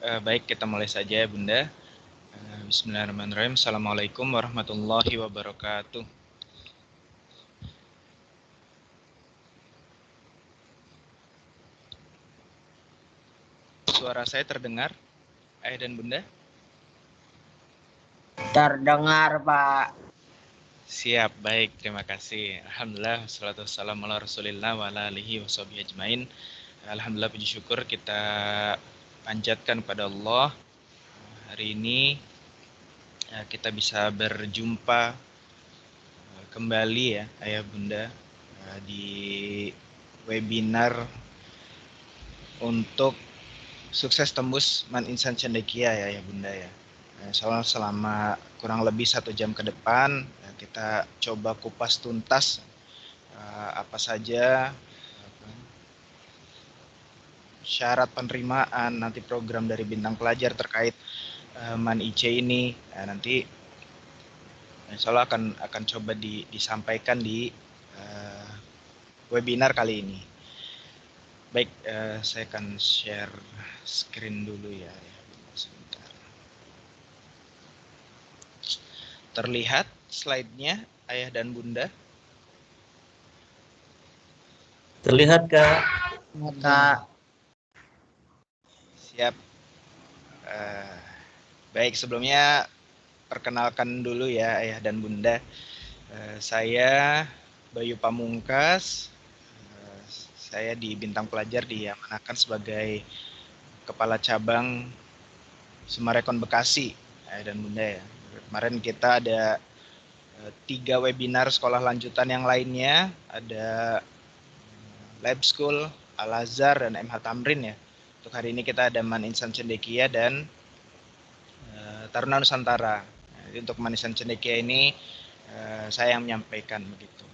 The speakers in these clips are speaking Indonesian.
Baik, kita mulai saja ya Bunda. Bismillahirrahmanirrahim. Assalamualaikum warahmatullahi wabarakatuh. Suara saya terdengar, Ayah dan Bunda? Terdengar, Pak. Siap, baik. Terima kasih. Alhamdulillah, wassalatu wassalamu ala rasulillah wa ala alihi wa sahbihi ajmain. Alhamdulillah, puji syukur kita panjatkan pada Allah. Hari ini kita bisa berjumpa kembali ya, Ayah Bunda, di webinar untuk sukses tembus Man Insan Cendekia ya Bunda ya. Soalnya selama kurang lebih 1 jam ke depan kita coba kupas tuntas apa saja syarat penerimaan nanti program dari bintang pelajar terkait Man IC ini. Nanti insya Allah akan coba disampaikan di webinar kali ini. Baik, saya akan share screen dulu ya. Sebentar. Terlihat slide-nya, Ayah dan Bunda? Terlihat, Kak. Kak. Siap. Baik, sebelumnya perkenalkan dulu ya Ayah dan Bunda. Saya Bayu Pamungkas. Saya di Bintang Pelajar diamanakan sebagai Kepala Cabang Sumarekon Bekasi, Ayah dan Bunda ya. Kemarin kita ada 3 webinar sekolah lanjutan yang lainnya, ada Lab School, Al-Azhar, dan MH Tamrin ya. Untuk hari ini kita ada Man Insan Cendekia dan Taruna Nusantara. Jadi untuk Man Insan Cendekia ini saya yang menyampaikan begitu.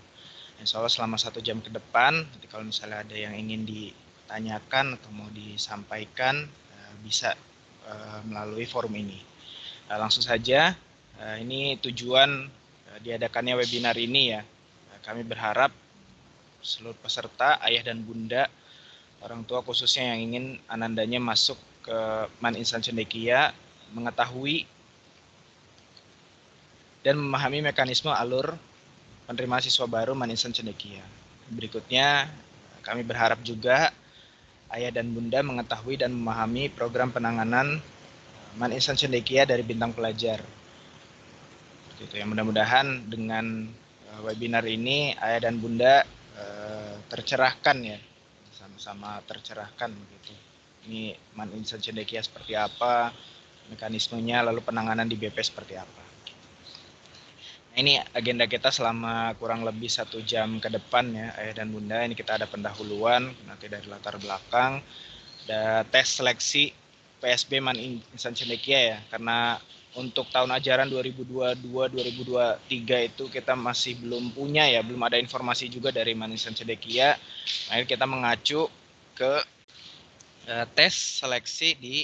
Insya Allah selama 1 jam ke depan, nanti kalau misalnya ada yang ingin ditanyakan atau mau disampaikan, bisa melalui forum ini. Langsung saja, ini tujuan diadakannya webinar ini ya. Kami berharap seluruh peserta, ayah dan bunda, orang tua khususnya yang ingin anandanya masuk ke Man Insan Cendekia, mengetahui dan memahami mekanisme alur penerima siswa baru Man Insan Cendekia. Berikutnya, kami berharap juga ayah dan bunda mengetahui dan memahami program penanganan Man Insan Cendekia dari Bintang Pelajar. Gitu ya, mudah-mudahan dengan webinar ini ayah dan bunda tercerahkan ya, sama-sama tercerahkan begitu. Ini Man Insan Cendekia seperti apa, mekanismenya, lalu penanganan di BP seperti apa. Ini agenda kita selama kurang lebih 1 jam ke depan ya ayah dan bunda. Ini kita ada pendahuluan, nanti dari latar belakang, ada tes seleksi PSB Man Insan Cendekia ya, karena untuk tahun ajaran 2022-2023 itu kita masih belum punya ya, belum ada informasi juga dari Man Insan Cendekia. Akhirnya kita mengacu ke tes seleksi di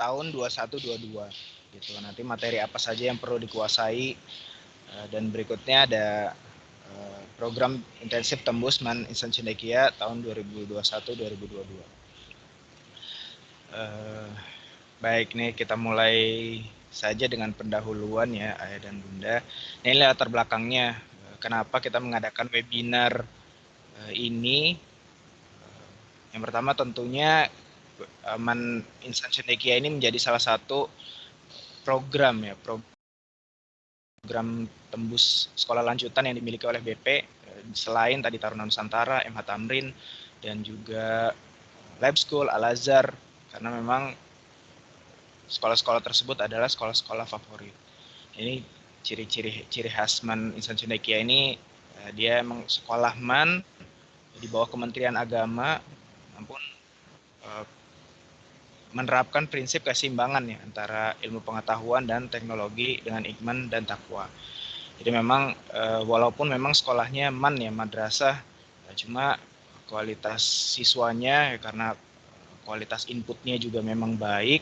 tahun 21-22 gitu. Nanti materi apa saja yang perlu dikuasai. Dan berikutnya ada program intensif tembus Man Insan Cendekia tahun 2021-2022. Baik, nih kita mulai saja dengan pendahuluan ya ayah dan bunda. Ini latar belakangnya kenapa kita mengadakan webinar ini. Yang pertama tentunya Man Insan Cendekia ini menjadi salah satu program ya, program tembus sekolah lanjutan yang dimiliki oleh BP, selain tadi Taruna Nusantara, MH Tamrin, dan juga Lab School, Al-Azhar, karena memang sekolah-sekolah tersebut adalah sekolah-sekolah favorit. Ini ciri khas Man Insan Cendekia ini, dia memang sekolah Man di bawah Kementerian Agama, namun menerapkan prinsip keseimbangan ya antara ilmu pengetahuan dan teknologi dengan iman dan takwa. Jadi memang walaupun memang sekolahnya Man ya, madrasah, cuma kualitas siswanya ya, karena kualitas inputnya juga memang baik,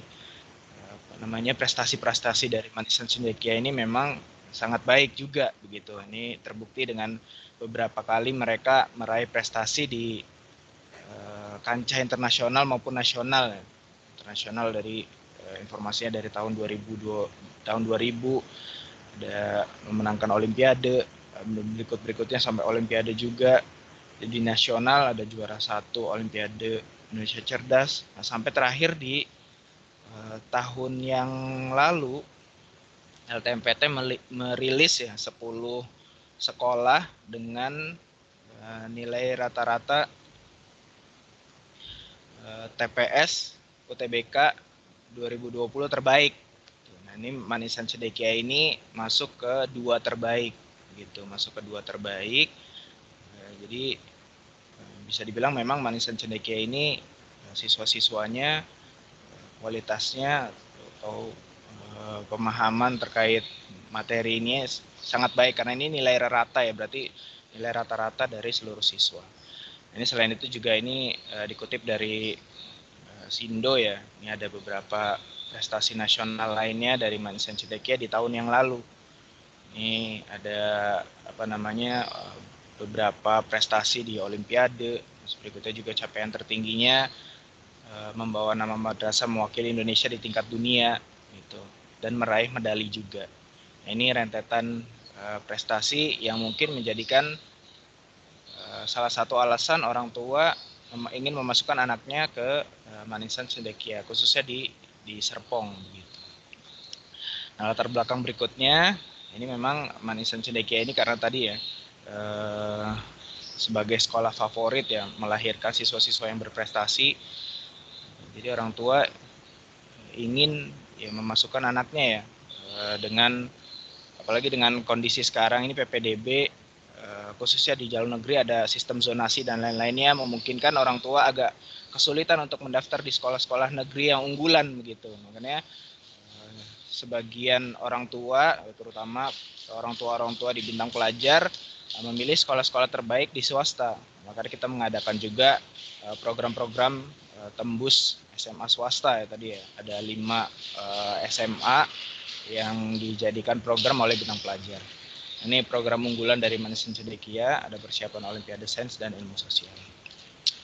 prestasi-prestasi dari Man Insan Cendekia ini memang sangat baik juga begitu. Ini terbukti dengan beberapa kali mereka meraih prestasi di kancah internasional maupun nasional. internasional dari informasinya dari tahun 2000 ada memenangkan Olimpiade, berikutnya sampai Olimpiade juga. Di nasional ada juara 1 Olimpiade Indonesia Cerdas. Nah, sampai terakhir di tahun yang lalu LTMPT merilis ya 10 sekolah dengan nilai rata-rata TPS UTBK 2020 terbaik. Nah, ini Manisan Cendekia ini masuk ke 2 terbaik gitu, jadi bisa dibilang memang Manisan Cendekia ini siswa-siswanya kualitasnya atau pemahaman terkait materi ini sangat baik karena ini nilai rata ya, berarti nilai rata-rata dari seluruh siswa. Ini selain itu juga ini dikutip dari Sindo ya, ini ada beberapa prestasi nasional lainnya dari Manisan Cendekia di tahun yang lalu. Ini ada beberapa prestasi di Olimpiade, berikutnya juga capaian tertingginya membawa nama madrasah mewakili Indonesia di tingkat dunia gitu, dan meraih medali juga. Nah, ini rentetan prestasi yang mungkin menjadikan salah satu alasan orang tua ingin memasukkan anaknya ke Manisan Cendekia, khususnya di Serpong gitu. Nah, latar belakang berikutnya ini memang Manisan Cendekia ini karena tadi ya sebagai sekolah favorit ya, melahirkan siswa-siswa yang berprestasi. Jadi orang tua ingin ya memasukkan anaknya ya, dengan apalagi dengan kondisi sekarang ini PPDB, khususnya di jalur negeri ada sistem zonasi dan lain-lainnya, memungkinkan orang tua agak kesulitan untuk mendaftar di sekolah-sekolah negeri yang unggulan begitu. Makanya sebagian orang tua, terutama orang tua di Bintang Pelajar, memilih sekolah-sekolah terbaik di swasta. Maka kita mengadakan juga program-program tembus SMA swasta ya tadi ya. Ada 5 SMA yang dijadikan program oleh Bintang Pelajar. Ini program unggulan dari Manisan Cendekia, ada persiapan Olimpiade Sains dan Ilmu Sosial.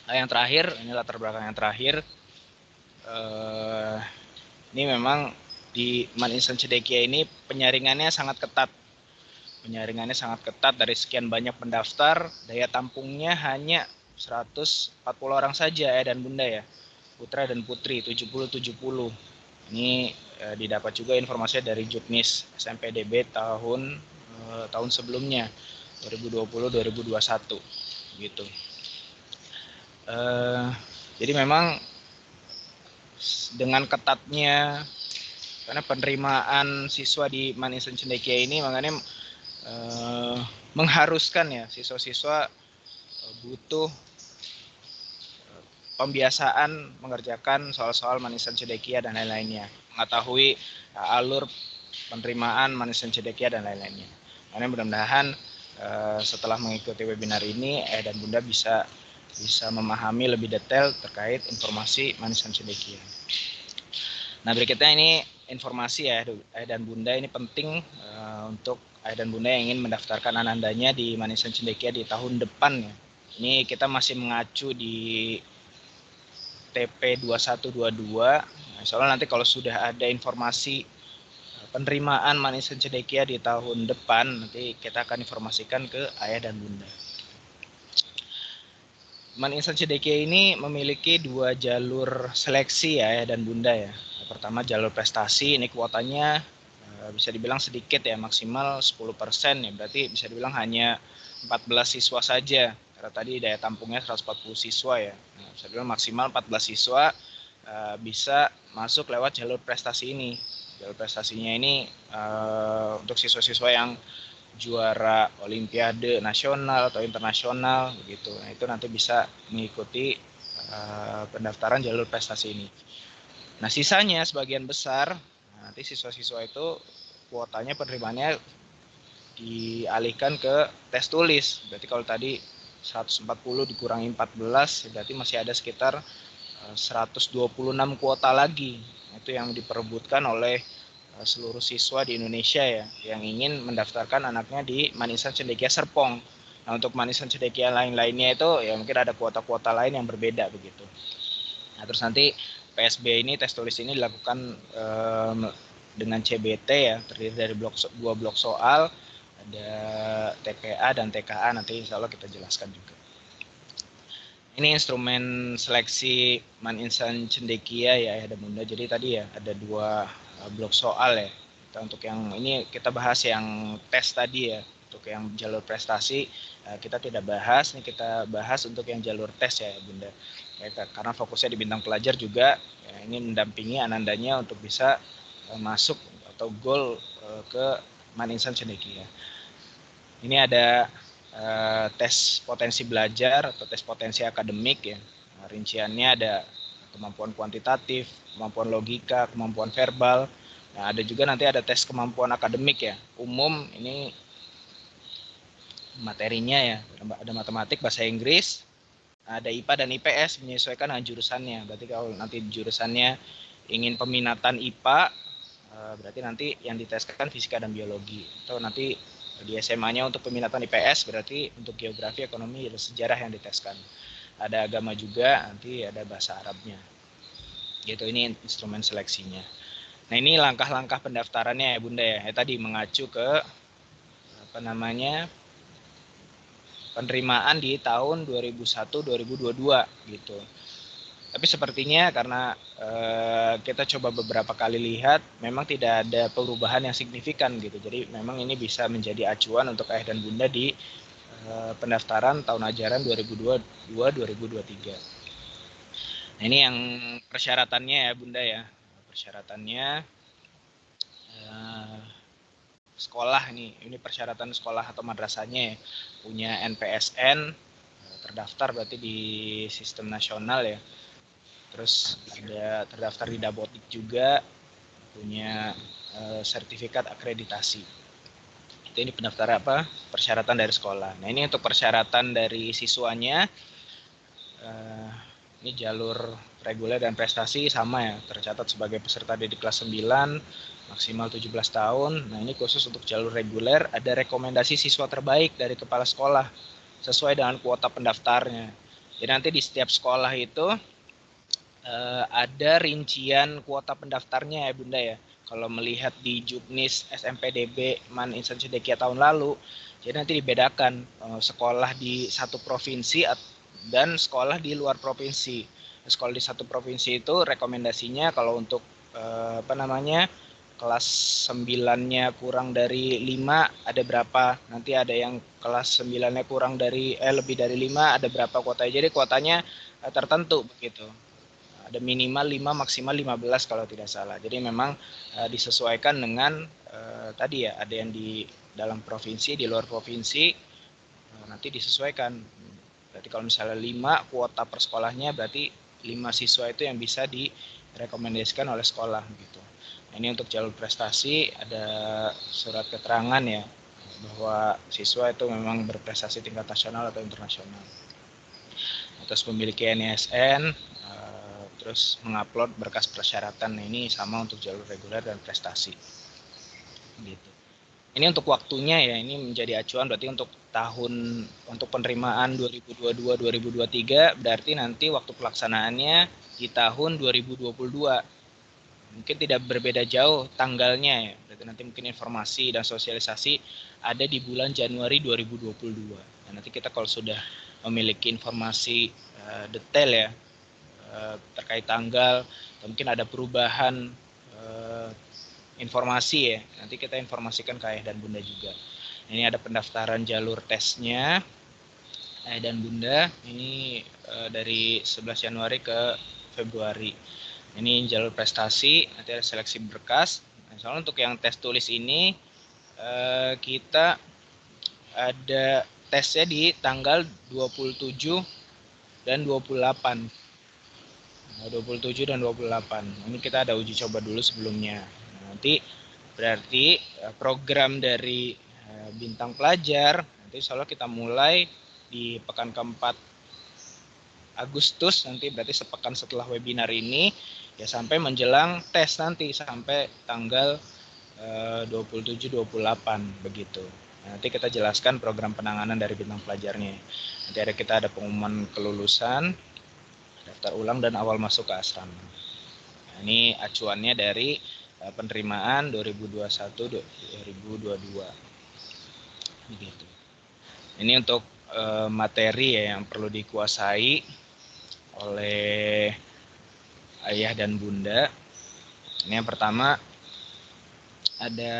Nah, yang terakhir, ini latar belakang yang terakhir. Ini memang di Manisan Cendekia ini penyaringannya sangat ketat. Dari sekian banyak pendaftar, daya tampungnya hanya 140 orang saja ya dan Bunda ya. Putra dan putri 70-70. Ini didapat juga informasinya dari Juknis SMPDB tahun sebelumnya 2020-2021 gitu. Jadi memang dengan ketatnya karena penerimaan siswa di Manisan Cendekia ini makanya mengharuskan ya siswa-siswa butuh pembiasaan mengerjakan soal-soal Manisan Cendekia dan lain-lainnya, mengetahui alur penerimaan Manisan Cendekia dan lain-lainnya. Karena mudah-mudahan setelah mengikuti webinar ini dan Bunda bisa memahami lebih detail terkait informasi Manisan Cendekia. Nah, berikutnya ini informasi ya dan Bunda ini penting untuk dan Bunda yang ingin mendaftarkan anandanya di Manisan Cendekia di tahun depan ya. Ini kita masih mengacu di TP 2122. Nah, soalnya nanti kalau sudah ada informasi penerimaan Manisan Cendekia di tahun depan, nanti kita akan informasikan ke ayah dan Bunda. Manisan Cendekia ini memiliki 2 jalur seleksi ya ayah dan Bunda ya. Pertama jalur prestasi, ini kuotanya bisa dibilang sedikit ya, maksimal 10% ya, berarti bisa dibilang hanya 14 siswa saja karena tadi daya tampungnya 140 siswa ya. Nah, bisa dibilang maksimal 14 siswa bisa masuk lewat jalur prestasi ini. Jalur prestasinya ini untuk siswa-siswa yang juara Olimpiade nasional atau internasional begitu. Nah, itu nanti bisa mengikuti pendaftaran jalur prestasi ini. Nah, sisanya sebagian besar nanti siswa-siswa itu kuotanya penerimaannya dialihkan ke tes tulis. Berarti kalau tadi 140 dikurangi 14 berarti masih ada sekitar 126 kuota lagi. Itu yang diperebutkan oleh seluruh siswa di Indonesia ya yang ingin mendaftarkan anaknya di Manisan Cendekia Serpong. Nah, untuk Manisan Cendekia lain-lainnya itu ya mungkin ada kuota-kuota lain yang berbeda begitu. Nah, terus nanti PSB ini, tes tulis ini dilakukan dengan CBT ya, terdiri dari dua blok soal, ada TPA dan TKA, nanti insya Allah kita jelaskan juga. Ini instrumen seleksi Man Insan Cendekia ya dan Bunda. Jadi tadi ya ada dua blok soal ya. Untuk yang ini kita bahas yang tes tadi ya. Untuk yang jalur prestasi kita tidak bahas, ini kita bahas untuk yang jalur tes ya Bunda. Ya, karena fokusnya di bintang pelajar juga, ya, ini mendampingi anandanya untuk bisa masuk atau goal ke Man Insan Cendekia. Ini ada tes potensi belajar atau tes potensi akademik ya. Rinciannya ada kemampuan kuantitatif, kemampuan logika, kemampuan verbal. Nah, ada juga nanti ada tes kemampuan akademik ya. Umum ini materinya ya, ada matematik, bahasa Inggris, ada IPA dan IPS menyesuaikan dengan jurusannya. Berarti kalau nanti jurusannya ingin peminatan IPA, berarti nanti yang diteskan fisika dan biologi. Atau nanti di SMA-nya untuk peminatan IPS, berarti untuk geografi, ekonomi, dan sejarah yang diteskan. Ada agama juga, nanti ada bahasa Arabnya. Gitu, ini instrumen seleksinya. Nah, ini langkah-langkah pendaftarannya ya Bunda ya. Tadi mengacu ke penerimaan di tahun 2001-2022 gitu. Tapi sepertinya karena kita coba beberapa kali lihat, memang tidak ada perubahan yang signifikan gitu. Jadi memang ini bisa menjadi acuan untuk ayah dan bunda di pendaftaran tahun ajaran 2022-2023. Nah, ini yang persyaratannya ya bunda ya. Persyaratannya sekolah ini persyaratan sekolah atau madrasahnya ya. Punya NPSN, terdaftar berarti di sistem nasional ya. Terus ada terdaftar di Dapodik juga, punya sertifikat akreditasi. Itu ini pendaftar persyaratan dari sekolah. Nah, ini untuk persyaratan dari siswanya, ini jalur reguler dan prestasi sama ya, tercatat sebagai peserta didik kelas 9, maksimal 17 tahun. Nah, ini khusus untuk jalur reguler, ada rekomendasi siswa terbaik dari kepala sekolah sesuai dengan kuota pendaftarnya. Jadi nanti di setiap sekolah itu ada rincian kuota pendaftarnya ya Bunda ya. Kalau melihat di Juknis SMPDB Man Insan Cendekia tahun lalu, jadi nanti dibedakan sekolah di satu provinsi dan sekolah di luar provinsi. Sekolah di satu provinsi itu rekomendasinya kalau untuk kelas 9-nya kurang dari 5 ada berapa, nanti ada yang kelas 9-nya kurang dari lebih dari 5 ada berapa kuotanya. Jadi kuotanya tertentu begitu. Ada minimal 5, maksimal 15 kalau tidak salah. Jadi memang disesuaikan dengan tadi ya, ada yang di dalam provinsi, di luar provinsi, nanti disesuaikan. Berarti kalau misalnya 5 kuota per sekolahnya, berarti 5 siswa itu yang bisa direkomendasikan oleh sekolah gitu. Nah, ini untuk jalur prestasi ada surat keterangan ya, bahwa siswa itu memang berprestasi tingkat nasional atau internasional. Terus memiliki NISN, terus mengupload berkas persyaratan. Ini sama untuk jalur reguler dan prestasi gitu. Ini untuk waktunya ya, ini menjadi acuan berarti untuk penerimaan 2022-2023, berarti nanti waktu pelaksanaannya di tahun 2022. Mungkin tidak berbeda jauh tanggalnya ya, berarti nanti mungkin informasi dan sosialisasi ada di bulan Januari 2022. Nah, nanti kita kalau sudah memiliki informasi detail ya, terkait tanggal, atau mungkin ada perubahan informasi ya, nanti kita informasikan ke ayah dan bunda juga. Ini ada pendaftaran jalur tesnya ayah dan bunda, ini dari 11 Januari ke Februari. Ini jalur prestasi, nanti ada seleksi berkas. Nah, soalnya untuk yang tes tulis ini kita ada tesnya di tanggal 27 dan 28. 27 dan 28. Ini kita ada uji coba dulu sebelumnya. Nanti berarti program dari bintang pelajar nanti insya Allah kita mulai di pekan keempat Agustus, nanti berarti sepekan setelah webinar ini ya, sampai menjelang tes nanti sampai tanggal 27-28 begitu. Nanti kita jelaskan program penanganan dari bintang pelajarnya. Nanti kita ada pengumuman kelulusan, daftar ulang, dan awal masuk ke asrama. Ini acuannya dari penerimaan 2021-2022. Begitu. Ini untuk materi ya yang perlu dikuasai oleh ayah dan bunda. Ini yang pertama ada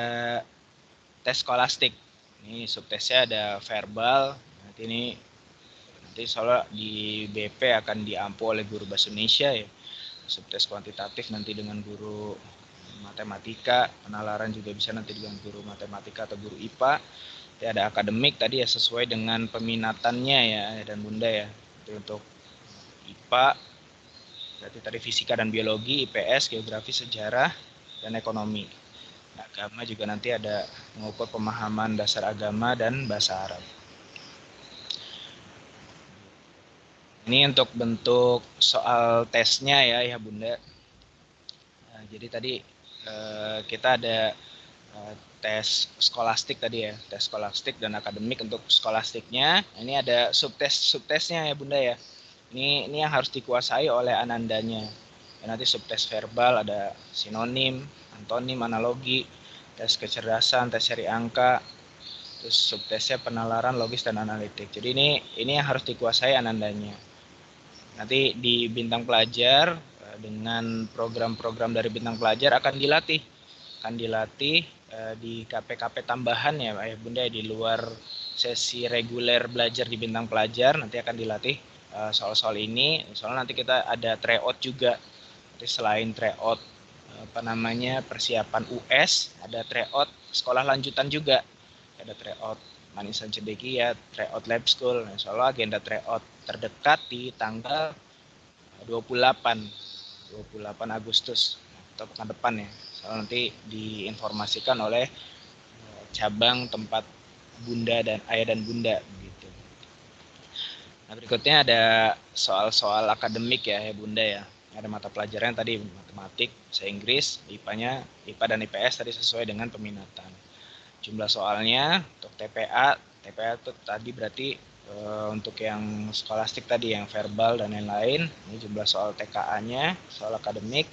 tes skolastik. Ini subtesnya ada verbal. Nanti soalnya di BP akan diampu oleh guru bahasa Indonesia ya. Subtes kuantitatif nanti dengan guru matematika, penalaran juga bisa nanti dengan guru matematika atau guru IPA. Nanti ada akademik tadi ya sesuai dengan peminatannya ya dan bunda ya. Jadi untuk IPA berarti tadi fisika dan biologi, IPS, geografi, sejarah, dan ekonomi. Agama juga nanti ada mengukur pemahaman dasar agama dan bahasa Arab. Ini untuk bentuk soal tesnya ya bunda. Nah, jadi tadi kita ada tes skolastik tadi ya, tes skolastik dan akademik. Untuk skolastiknya ini ada subtesnya ya bunda ya. Ini yang harus dikuasai oleh anandanya. Ya, nanti subtes verbal ada sinonim, antonim, analogi, tes kecerdasan, tes seri angka, terus subtesnya penalaran, logis, dan analitik. Jadi ini yang harus dikuasai anandanya. Nanti di bintang pelajar dengan program-program dari bintang pelajar akan dilatih di KP-KP tambahan ya bunda, di luar sesi reguler belajar di bintang pelajar. Nanti akan dilatih soal-soal ini. Soalnya nanti kita ada tryout juga. Jadi selain tryout persiapan US, ada tryout sekolah lanjutan juga. Ada tryout Manisan Cendekia, tryout lab school. Nah, soalnya agenda tryout terdekat di tanggal 28 Agustus atau pekan depan ya. Soalnya nanti diinformasikan oleh cabang tempat bunda dan ayah dan bunda gitu. Nah, berikutnya ada soal-soal akademik ya bunda ya. Ada mata pelajaran tadi matematik, bahasa Inggris, IPA dan IPS tadi sesuai dengan peminatan. Jumlah soalnya untuk TPA itu tadi berarti untuk yang skolastik tadi yang verbal dan lain-lain. Ini jumlah soal TKA-nya, soal akademik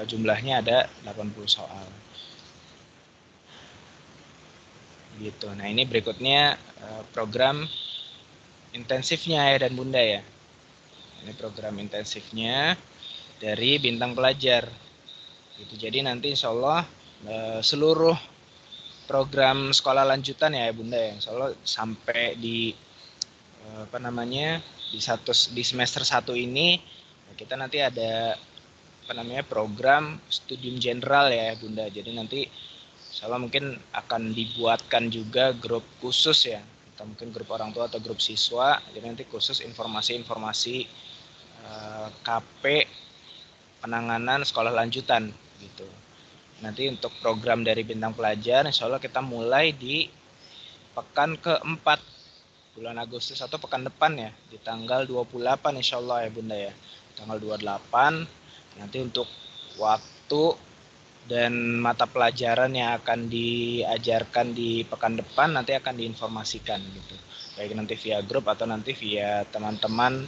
jumlahnya ada 80 soal. Gitu. Nah, ini berikutnya program intensifnya ya dan bunda ya. Ini program intensifnya dari bintang pelajar. Gitu. Jadi nanti insya Allah seluruh program sekolah lanjutan ya bunda ya, insya Allah sampai di di semester 1 ini kita nanti ada program studium general ya bunda. Jadi nanti insya Allah mungkin akan dibuatkan juga grup khusus ya, atau mungkin grup orang tua atau grup siswa. Jadi nanti khusus informasi-informasi KP penanganan sekolah lanjutan gitu. Nanti untuk program dari bintang pelajar insya Allah kita mulai di pekan keempat bulan Agustus atau pekan depan ya, di tanggal 28 insya Allah ya bunda ya. Tanggal 28 nanti untuk waktu dan mata pelajaran yang akan diajarkan di pekan depan nanti akan diinformasikan gitu, baik nanti via grup atau nanti via teman-teman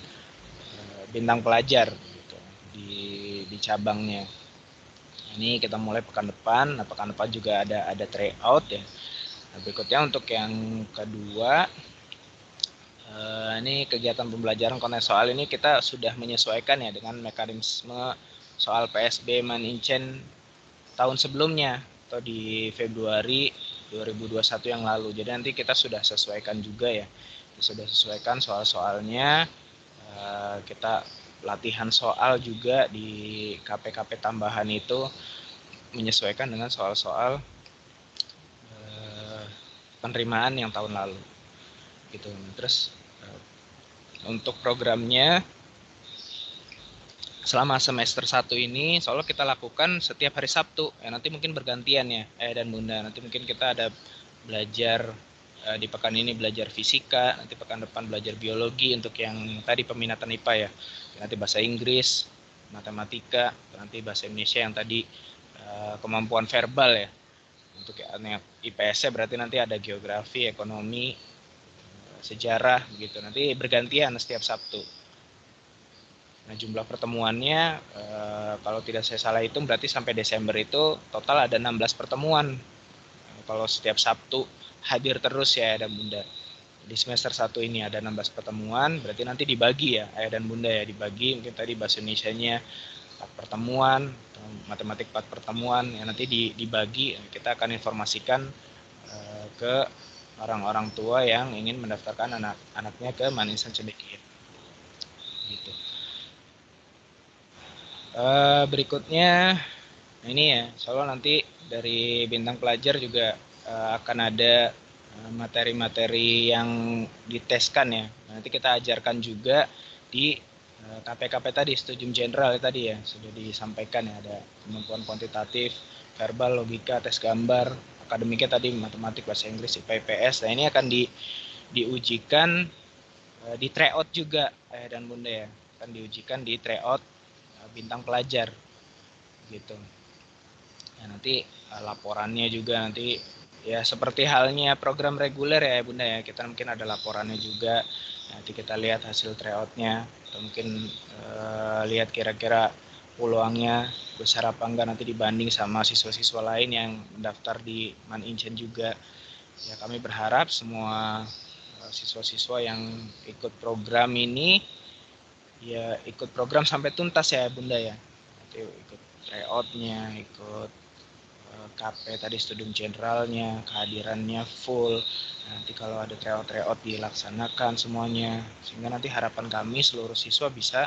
bintang pelajar gitu, di cabangnya. Ini kita mulai pekan depan. Nah, pekan depan juga ada tryout ya. Nah, berikutnya untuk yang kedua, ini kegiatan pembelajaran konten soal ini kita sudah menyesuaikan ya dengan mekanisme soal PSB Manincen tahun sebelumnya atau di Februari 2021 yang lalu. Jadi nanti kita sudah sesuaikan juga ya. Kita sudah sesuaikan soal-soalnya. Kita latihan soal juga di KP-KP tambahan itu menyesuaikan dengan soal-soal penerimaan yang tahun lalu gitu. Terus untuk programnya selama semester 1 ini soalnya kita lakukan setiap hari Sabtu ya, nanti mungkin bergantian ya dan bunda. Nanti mungkin kita ada belajar di pekan ini belajar fisika, nanti pekan depan belajar biologi untuk yang tadi peminatan IPA ya. Nanti bahasa Inggris, matematika, nanti bahasa Indonesia yang tadi kemampuan verbal ya. Untuk yang IPS-nya berarti nanti ada geografi, ekonomi, sejarah begitu. Nanti bergantian setiap Sabtu. Nah, jumlah pertemuannya kalau tidak saya salah hitung berarti sampai Desember itu total ada 16 pertemuan. Kalau setiap Sabtu hadir terus ya Ayah dan Bunda. Di semester 1 ini ada 16 pertemuan, berarti nanti dibagi ya Ayah dan Bunda ya, dibagi mungkin tadi bahasa Indonesianya 4 pertemuan, matematik 4 pertemuan, ya nanti dibagi, kita akan informasikan ke orang-orang tua yang ingin mendaftarkan anak-anaknya ke Manisan Cendekia. Gitu. Berikutnya, ini ya, soalnya nanti dari Bintang Pelajar juga akan ada materi-materi yang diteskan ya. Nanti kita ajarkan juga di KPKP tadi, Studium General tadi ya, sudah disampaikan ya, ada kemampuan kuantitatif, verbal, logika, tes gambar, akademiknya tadi matematik, bahasa Inggris, IPA, IPS. Nah, ini akan diujikan di tryout juga dan Bunda ya, akan diujikan di tryout Bintang Pelajar gitu. Ya, nanti laporannya juga nanti ya seperti halnya program reguler ya Bunda ya, kita mungkin ada laporannya juga, nanti kita lihat hasil tryoutnya, atau mungkin lihat kira-kira peluangnya besar apa enggak nanti dibanding sama siswa-siswa lain yang mendaftar di Manincen juga. Ya, kami berharap semua siswa-siswa yang ikut program ini ya ikut program sampai tuntas ya Bunda ya, nanti ikut tryoutnya, ikut KP tadi Studium Generalnya, kehadirannya full. Nanti kalau ada tryout dilaksanakan semuanya, sehingga nanti harapan kami seluruh siswa bisa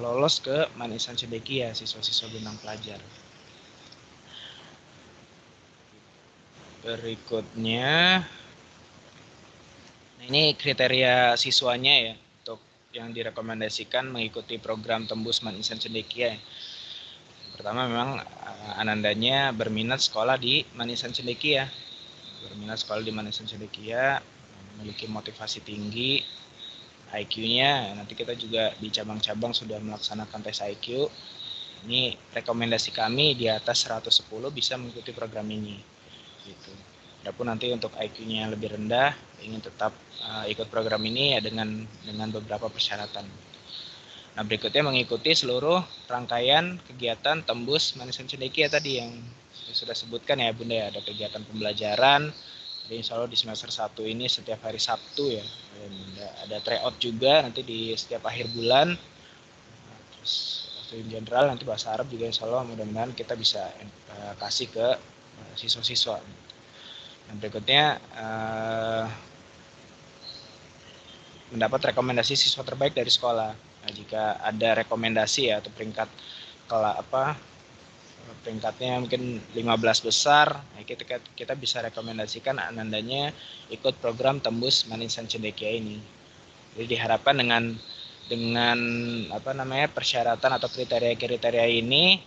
lolos ke Manisan Cendekia, siswa-siswa Bintang Pelajar. Berikutnya, nah ini kriteria siswanya ya, untuk yang direkomendasikan mengikuti program Tembus Manisan Cendekia. Pertama memang anandanya berminat sekolah di Manisan Cendekia, memiliki motivasi tinggi, IQ-nya nanti kita juga di cabang-cabang sudah melaksanakan tes IQ. Ini rekomendasi kami di atas 110 bisa mengikuti program ini gitu. Adapun nanti untuk IQ-nya lebih rendah, ingin tetap ikut program ini ya dengan beberapa persyaratan. Nah, berikutnya mengikuti seluruh rangkaian kegiatan Tembus Manisan Cendekia tadi yang saya sudah sebutkan ya Bunda ya, ada kegiatan pembelajaran. Jadi insya Allah di semester 1 ini setiap hari Sabtu ya, ada tryout juga nanti di setiap akhir bulan. Terus Studium General nanti bahasa Arab juga insya Allah mudah-mudahan kita bisa kasih ke siswa-siswa. Nah, berikutnya mendapat rekomendasi siswa terbaik dari sekolah. Nah, jika ada rekomendasi ya atau peringkatnya mungkin 15 besar, nah kita bisa rekomendasikan anandanya ikut program Tembus Manisan Cendekia ini. Jadi diharapkan dengan persyaratan atau kriteria ini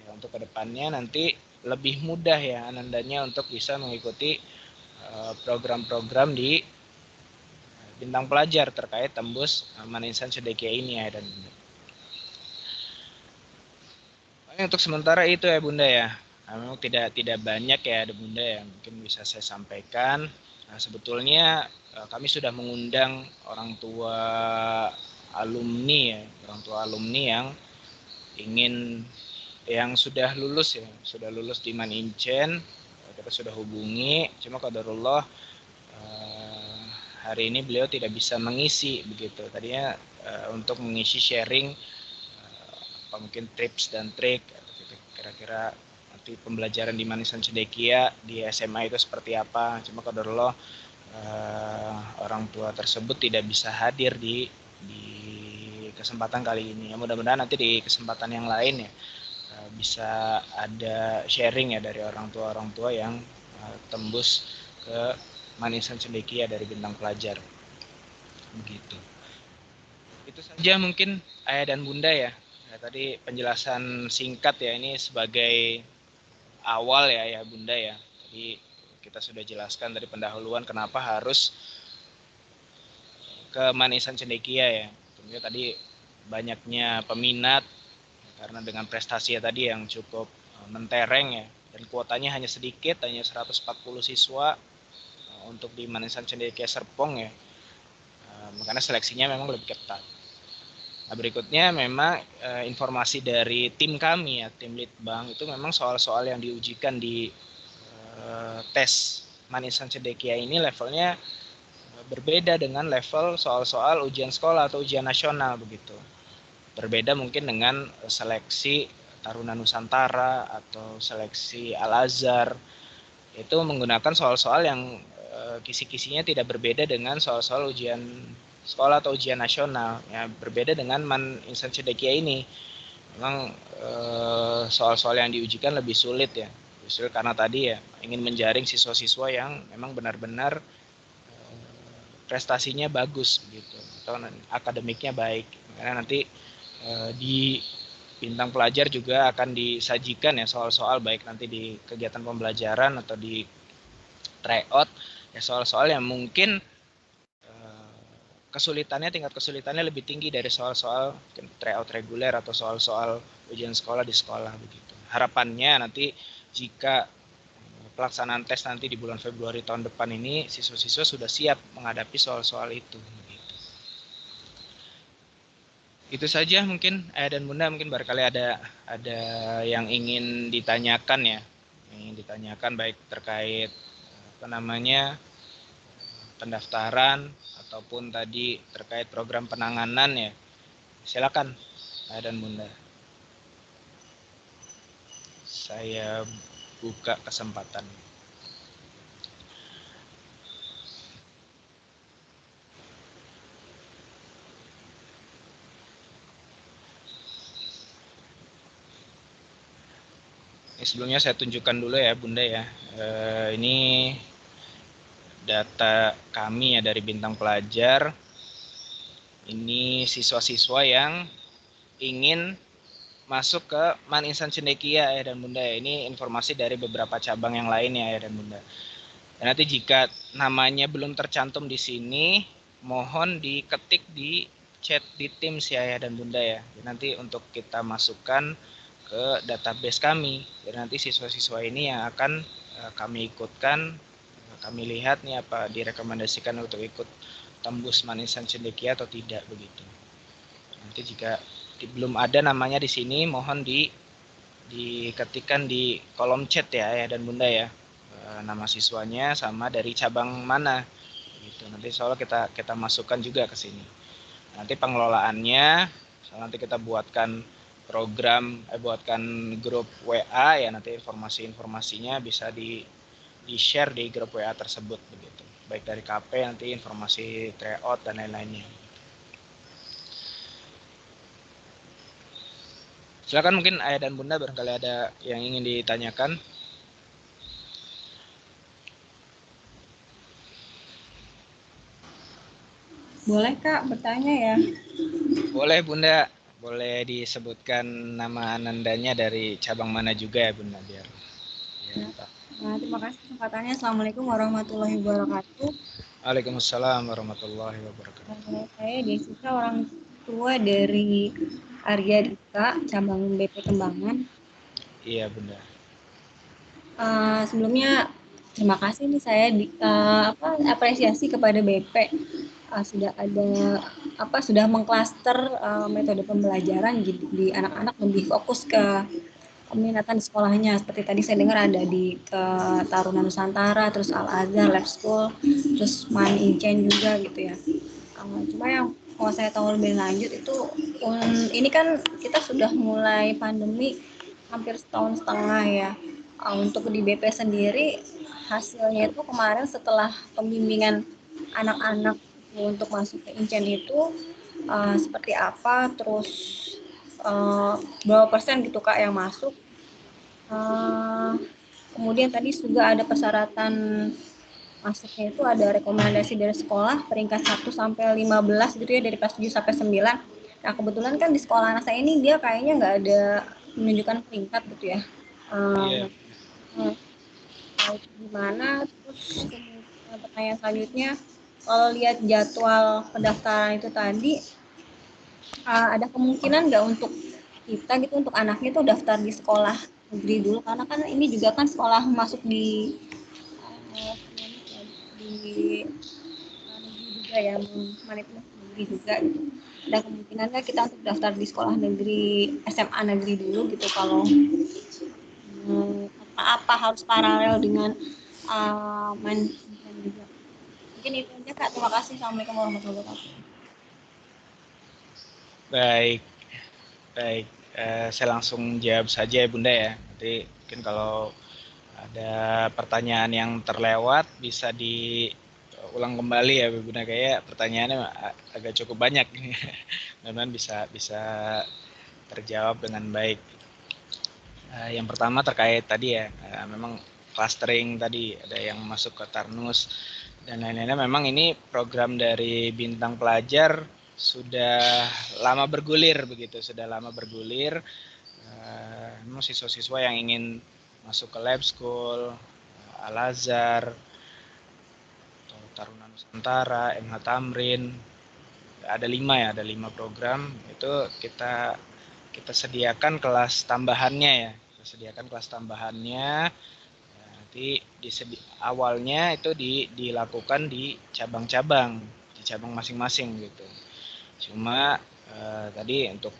ya, untuk kedepannya nanti lebih mudah ya anandanya untuk bisa mengikuti program-program di Bintang Pelajar terkait Tembus Manisan Cendekia ini ya. Dan untuk sementara itu ya Bunda ya. Nah, memang tidak banyak ya ada Bunda yang mungkin bisa saya sampaikan. Nah, sebetulnya kami sudah mengundang orang tua alumni yang ingin yang sudah lulus di Manincen, kita sudah hubungi, cuma qadarullah hari ini beliau tidak bisa mengisi begitu. Tadinya untuk mengisi sharing mungkin tips dan trik kira-kira nanti pembelajaran di Manisan Cendekia di SMA itu seperti apa. Cuma qadarullah orang tua tersebut tidak bisa hadir di kesempatan kali ini. Ya, mudah-mudahan nanti di kesempatan yang lain ya bisa ada sharing ya dari orang tua yang tembus ke Manisan Cendekia dari Bintang Pelajar. Begitu. Itu saja mungkin Ayah dan Bunda ya. Nah, tadi penjelasan singkat ya, ini sebagai awal ya Bunda ya. Tadi kita sudah jelaskan dari pendahuluan kenapa harus ke Manisan Cendekia ya. Tentunya tadi banyaknya peminat karena dengan prestasi ya tadi yang cukup mentereng ya, dan kuotanya hanya sedikit, hanya 140 siswa untuk di Manisan Cendekia Serpong ya. Makanya seleksinya memang lebih ketat. Nah, berikutnya memang informasi dari tim kami ya, tim Litbang, itu memang soal-soal yang diujikan di tes Man Insan Cendekia ini levelnya berbeda dengan level soal-soal ujian sekolah atau ujian nasional begitu. Berbeda mungkin dengan seleksi Taruna Nusantara atau seleksi Al-Azhar. Itu menggunakan soal-soal yang kisi-kisinya tidak berbeda dengan soal-soal ujian sekolah atau ujian nasional. Ya, berbeda dengan Man Insan Cendekia ini. Memang soal-soal yang diujikan lebih sulit ya. Lebih sulit karena tadi ya ingin menjaring siswa-siswa yang memang benar-benar prestasinya bagus gitu atau akademiknya baik, karena nanti di bintang pelajar juga akan disajikan ya soal-soal baik nanti di kegiatan pembelajaran atau di tryout ya, soal-soal yang mungkin tingkat kesulitannya lebih tinggi dari soal-soal tryout reguler atau soal-soal ujian sekolah di sekolah begitu. Harapannya nanti jika pelaksanaan tes nanti di bulan Februari tahun depan ini, siswa-siswa sudah siap menghadapi soal-soal itu. Itu saja mungkin Ayah dan Bunda, mungkin barangkali ada yang ingin ditanyakan ya, baik terkait pendaftaran ataupun tadi terkait program penanganan ya. Silakan Ayah dan Bunda. Saya buka kesempatan. Sebelumnya saya tunjukkan dulu ya Bunda ya. Ini data kami ya dari Bintang Pelajar. Ini siswa-siswa yang ingin masuk ke Man Insan Cendekia ya dan Bunda ya. Ini informasi dari beberapa cabang yang lain ya dan Bunda. Dan nanti jika namanya belum tercantum di sini, mohon diketik di chat di Teams ya dan Bunda ya. Nanti untuk kita masukkan ke database kami. Dan nanti siswa-siswa ini yang akan kami ikutkan, kami lihat nih apa direkomendasikan untuk ikut tembus Man Insan Cendekia atau tidak begitu. Nanti jika belum ada namanya di sini, mohon diketikkan di kolom chat ya dan Bunda ya, nama siswanya sama dari cabang mana gitu. Nanti soal kita masukkan juga ke sini. Nanti pengelolaannya nanti kita buatkan buatkan grup WA ya, nanti informasinya bisa di share di grup WA tersebut begitu, baik dari KP nanti informasi tryout dan lain-lainnya. Silakan mungkin Ayah dan Bunda barangkali ada yang ingin ditanyakan. Boleh Kak bertanya ya? Boleh Bunda, boleh disebutkan nama Anandanya dari cabang mana juga ya Bunda biar. Ya, Pak. Nah, terima kasih kesempatannya. Assalamualaikum warahmatullahi wabarakatuh. Waalaikumsalam warahmatullahi wabarakatuh. Saya Desika, orang tua dari Arya Dika, cabang BP Kembangan. Iya Bunda. Sebelumnya terima kasih nih saya apresiasi kepada BP sudah mengklaster metode pembelajaran di anak-anak lebih fokus ke peminatan di sekolahnya. Seperti tadi saya dengar ada di Taruna Nusantara, terus Al-Azhar, Lab School, terus Man Inchen juga gitu ya. Cuma yang mau saya tahu lebih lanjut itu, ini kan kita sudah mulai pandemi hampir setahun setengah ya. Untuk di BP sendiri hasilnya itu kemarin setelah pembimbingan anak-anak untuk masuk ke Inchen itu seperti apa, terus berapa persen gitu Kak yang masuk. Kemudian tadi juga ada persyaratan masuknya itu ada rekomendasi dari sekolah peringkat 1 sampai 15 gitu ya, dari kelas 7 sampai 9. Nah, kebetulan kan di sekolah anak saya ini dia kayaknya nggak ada menunjukkan peringkat gitu ya. Gimana? Terus pertanyaan selanjutnya, kalau lihat jadwal pendaftaran itu tadi, ada kemungkinan nggak untuk kita gitu, untuk anaknya tuh daftar di sekolah negeri dulu, karena kan ini juga kan sekolah masuk di negeri juga ya, negeri juga gitu. ada kemungkinan nggak kita untuk daftar di sekolah negeri, SMA negeri dulu gitu, kalau apa harus paralel dengan main juga. Mungkin itu aja Kak, terima kasih. Assalamualaikum warahmatullahi wabarakatuh. Baik, baik. Saya langsung jawab saja ya Bunda ya. Nanti mungkin kalau ada pertanyaan yang terlewat bisa diulang kembali ya Bunda, kayak pertanyaannya agak cukup banyak. Mudah-mudahan bisa terjawab dengan baik. Yang pertama terkait tadi ya, memang clustering tadi, ada yang masuk ke Tarnus dan lain-lainnya. Memang ini program dari Bintang Pelajar sudah lama bergulir begitu, sudah lama bergulir. Memang siswa-siswa yang ingin masuk ke lab school, Al-Azhar, Taruna Nusantara, MH Tamrin, ada 5 program itu kita sediakan kelas tambahannya ya. Kita sediakan kelas tambahannya. Nanti awalnya itu dilakukan di cabang-cabang, di cabang masing-masing gitu. Cuma tadi untuk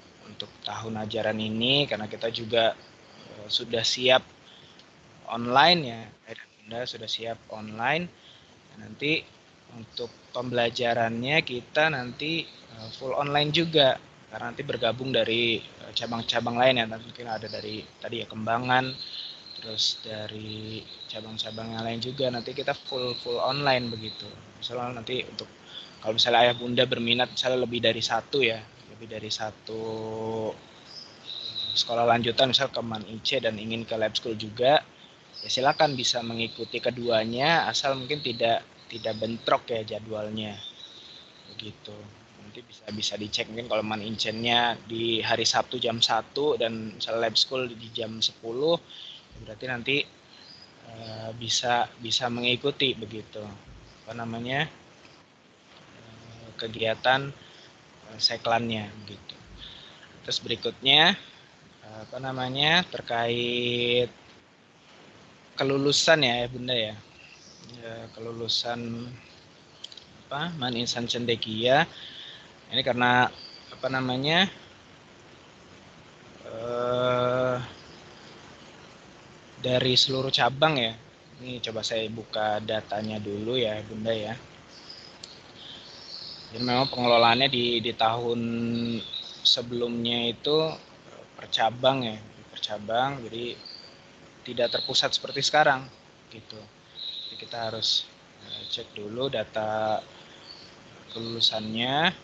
tahun ajaran ini karena kita juga sudah siap online ya, Bunda sudah siap online. Nanti untuk pembelajarannya kita nanti full online juga, karena nanti bergabung dari cabang-cabang lain ya. Mungkin ada dari tadi ya Kembangan, terus dari cabang-cabang yang lain juga. Nanti kita full online begitu. Misalnya nanti untuk kalau misalnya ayah bunda berminat misalnya lebih dari satu sekolah lanjutan misal ke Man IC dan ingin ke lab school juga, ya silakan bisa mengikuti keduanya asal mungkin tidak bentrok ya jadwalnya begitu. Nanti bisa dicek mungkin kalau Man Incennya di hari Sabtu jam 1 dan misalnya lab school di jam 10, berarti nanti bisa mengikuti begitu kegiatan seklannya begitu. Terus berikutnya terkait kelulusan ya Bunda ya. Kelulusan Man Insan Cendekia ini karena dari seluruh cabang ya. Ini coba saya buka datanya dulu ya Bunda ya. Jadi memang pengelolaannya di tahun sebelumnya itu per cabang, jadi tidak terpusat seperti sekarang gitu. Jadi kita harus cek dulu data kelulusannya.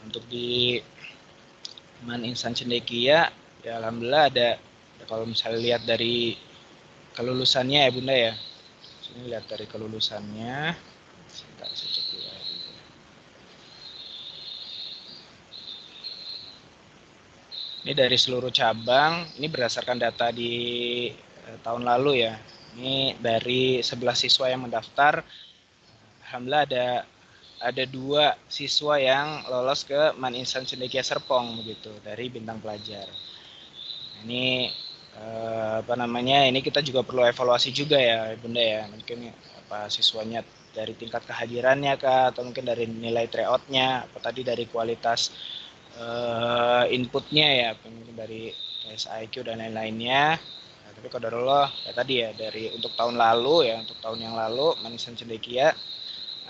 Untuk di Man Insan Cendekia ya alhamdulillah ada kalau misalnya lihat dari kelulusannya ya Bunda ya. Sini lihat dari kelulusannya. Sebentar saya cek dulu ya. Ini dari seluruh cabang, ini berdasarkan data di tahun lalu ya. Ini dari 11 siswa yang mendaftar, alhamdulillah ada 2 siswa yang lolos ke Man Insan Cendekia Serpong begitu dari Bintang Pelajar. Ini ini kita juga perlu evaluasi juga ya Bunda ya. Mungkin siswanya dari tingkat kehadirannya kah, atau mungkin dari nilai tryout-nya, atau tadi dari kualitas inputnya ya, mungkin dari SIQ dan lain-lainnya. Tapi qadarullah ya tadi ya, dari untuk tahun yang lalu Man Insan Cendekia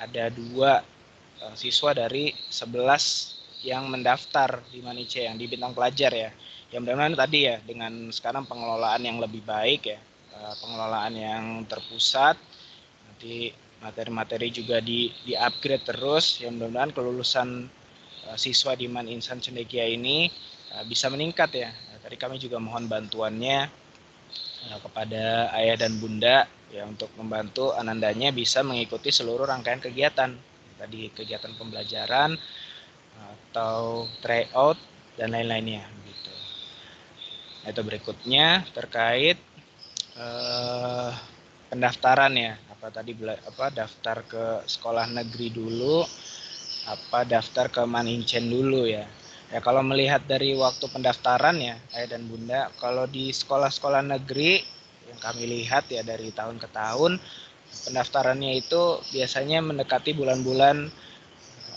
ada 2 siswa dari 11 yang mendaftar di Man IC yang di Bintang Pelajar ya. Yang mudah-mudahan tadi ya, dengan sekarang pengelolaan yang lebih baik ya, pengelolaan yang terpusat, nanti materi-materi juga di-upgrade terus, yang mudah-mudahan kelulusan siswa di Man Insan Cendekia ini bisa meningkat ya. Tadi kami juga mohon bantuannya kepada ayah dan bunda ya, untuk membantu anandanya bisa mengikuti seluruh rangkaian kegiatan. Tadi kegiatan pembelajaran atau tryout dan lain-lainnya gitu. Nah, itu berikutnya terkait pendaftaran ya. Daftar ke sekolah negeri dulu, daftar ke Man Incen dulu ya. Ya kalau melihat dari waktu pendaftaran ya ayah dan bunda, kalau di sekolah-sekolah negeri yang kami lihat ya dari tahun ke tahun, pendaftarannya itu biasanya mendekati bulan-bulan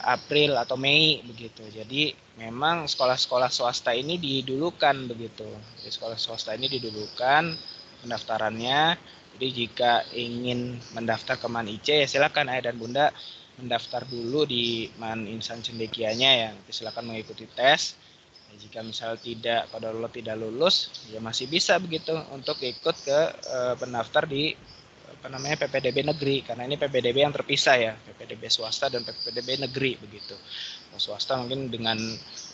April atau Mei begitu. Jadi memang sekolah-sekolah swasta ini didulukan begitu. Jadi sekolah swasta ini didulukan pendaftarannya. Jadi jika ingin mendaftar ke MAN IC, ya silakan ayah dan bunda mendaftar dulu di MAN Insan Cendekianya ya. Nanti silakan mengikuti tes. Ya, jika misal pada Allah tidak lulus, ya masih bisa begitu untuk ikut ke pendaftar di PPDB negeri, karena ini PPDB yang terpisah ya, PPDB swasta dan PPDB negeri begitu. Swasta mungkin dengan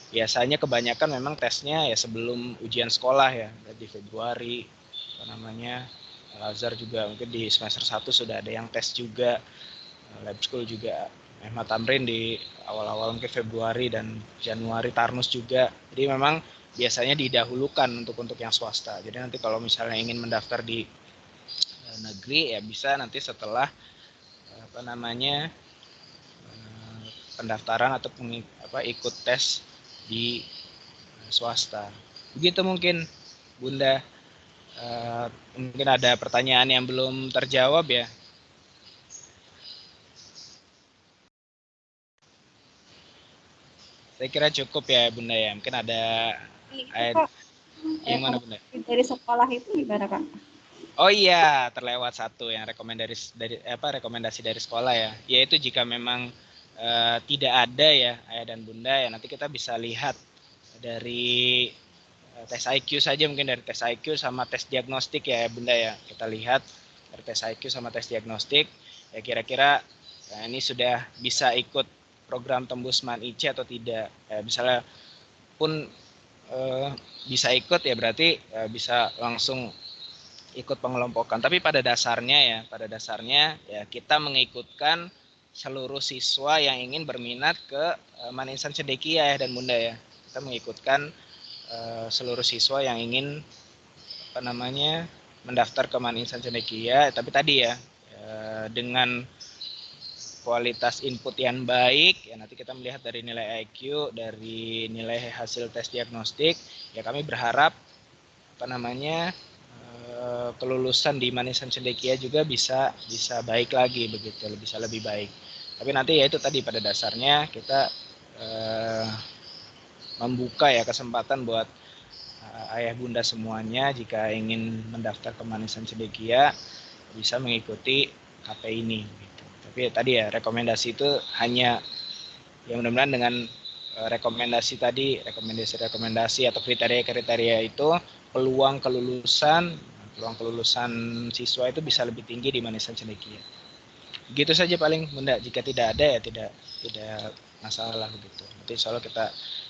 biasanya kebanyakan memang tesnya ya sebelum ujian sekolah ya, di Februari Al-Azhar juga mungkin di semester 1 sudah ada yang tes juga, lab school juga Ahmad Tamrin di awal-awal mungkin Februari dan Januari Tarnus juga. Jadi memang biasanya didahulukan untuk yang swasta. Jadi nanti kalau misalnya ingin mendaftar di negeri ya bisa nanti setelah pendaftaran atau ikut tes di swasta. Begitu mungkin Bunda. Mungkin ada pertanyaan yang belum terjawab ya. Saya kira cukup ya Bunda ya. Mungkin ada yang mana Bunda? Dari sekolah itu gimana Kak? Oh iya, terlewat satu yang rekomendasi dari sekolah ya. Yaitu jika memang tidak ada ya ayah dan bunda ya, nanti kita bisa lihat dari tes IQ saja, mungkin dari tes IQ sama tes diagnostik ya bunda ya. Kita lihat dari tes IQ sama tes diagnostik ya, kira-kira ini sudah bisa ikut program tembus MAN IC atau tidak. Misalnya pun bisa ikut ya berarti bisa langsung ikut pengelompokan. Tapi pada dasarnya ya kita mengikutkan seluruh siswa yang ingin berminat ke MAN Insan Cendekia ya dan bunda ya. Kita mengikutkan seluruh siswa yang ingin mendaftar ke MAN Insan Cendekia. Tapi tadi ya dengan kualitas input yang baik ya, nanti kita melihat dari nilai IQ, dari nilai hasil tes diagnostik ya, kami berharap kelulusan di MAN Insan Cendekia juga bisa baik lagi begitu, bisa lebih baik. Tapi nanti ya itu tadi pada dasarnya kita membuka ya kesempatan buat ayah bunda semuanya jika ingin mendaftar ke MAN Insan Cendekia bisa mengikuti KP ini gitu. Tapi tadi ya rekomendasi itu hanya ya mudah-mudahan dengan rekomendasi atau kriteria itu peluang kelulusan siswa itu bisa lebih tinggi di MAN Insan Cendekia. Begitu saja paling bunda. Jika tidak ada ya tidak masalah begitu. Nanti insya Allah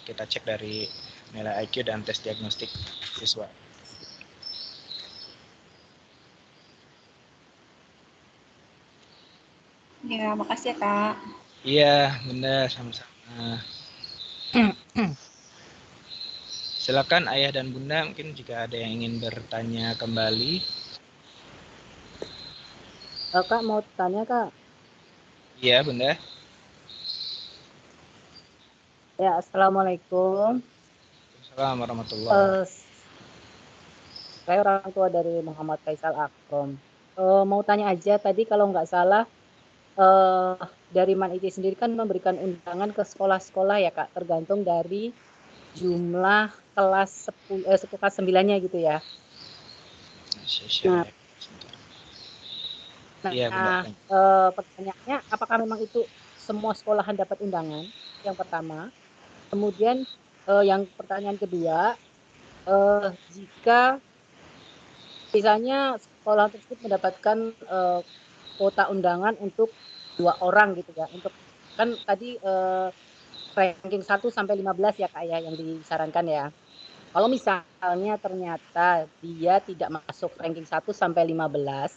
kita cek dari nilai IQ dan tes diagnostik siswa. Ya, makasih ya Kak. Iya bunda, sama-sama. Silakan ayah dan bunda, mungkin jika ada yang ingin bertanya kembali. Kak mau tanya Kak. Iya bunda. Ya, assalamualaikum. Assalamualaikum warahmatullahi. Saya orang tua dari Muhammad Faisal Akrom. Mau tanya aja tadi kalau nggak salah dari MAN IC sendiri kan memberikan undangan ke sekolah-sekolah ya Kak, tergantung dari jumlah kelas 9-nya gitu ya. Nah, pertanyaannya apakah memang itu semua sekolahan dapat undangan? Yang pertama. Kemudian yang pertanyaan kedua, jika misalnya sekolah tersebut mendapatkan kuota undangan untuk 2 orang gitu ya, untuk kan tadi ranking 1 sampai 15 ya Kak ya yang disarankan ya. Kalau misalnya ternyata dia tidak masuk ranking 1 sampai 15,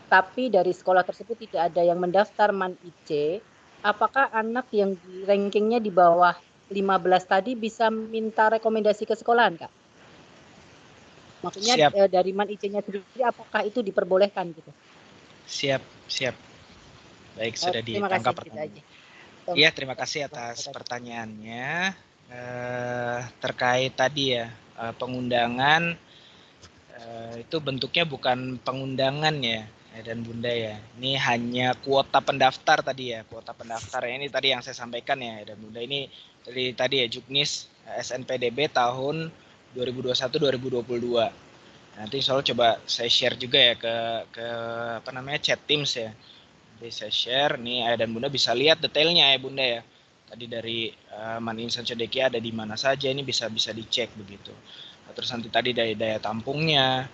tapi dari sekolah tersebut tidak ada yang mendaftar MAN IC, apakah anak yang di rankingnya di bawah 15 tadi bisa minta rekomendasi ke sekolahan Kak? Maksudnya dari MAN IC-nya sendiri apakah itu diperbolehkan gitu? Siap. Baik, sudah ditangkap pertanyaan. Iya, terima kasih atas pertanyaannya. Terkait tadi ya pengundangan, itu bentuknya bukan pengundangan ya, dan Bunda ya. Ini hanya kuota pendaftar tadi ya, kuota pendaftar ya. Ini tadi yang saya sampaikan ya dan Bunda, ini dari tadi ya Juknis SNPDB tahun 2021-2022. Nanti soal coba saya share juga ya ke apa namanya chat Teams ya. Jadi saya share nih Ayah dan Bunda bisa lihat detailnya ya Bunda ya. Tadi dari Money Insan Cendekia ada di mana saja, ini bisa dicek begitu. Nah, terus nanti tadi dari daya tampungnya.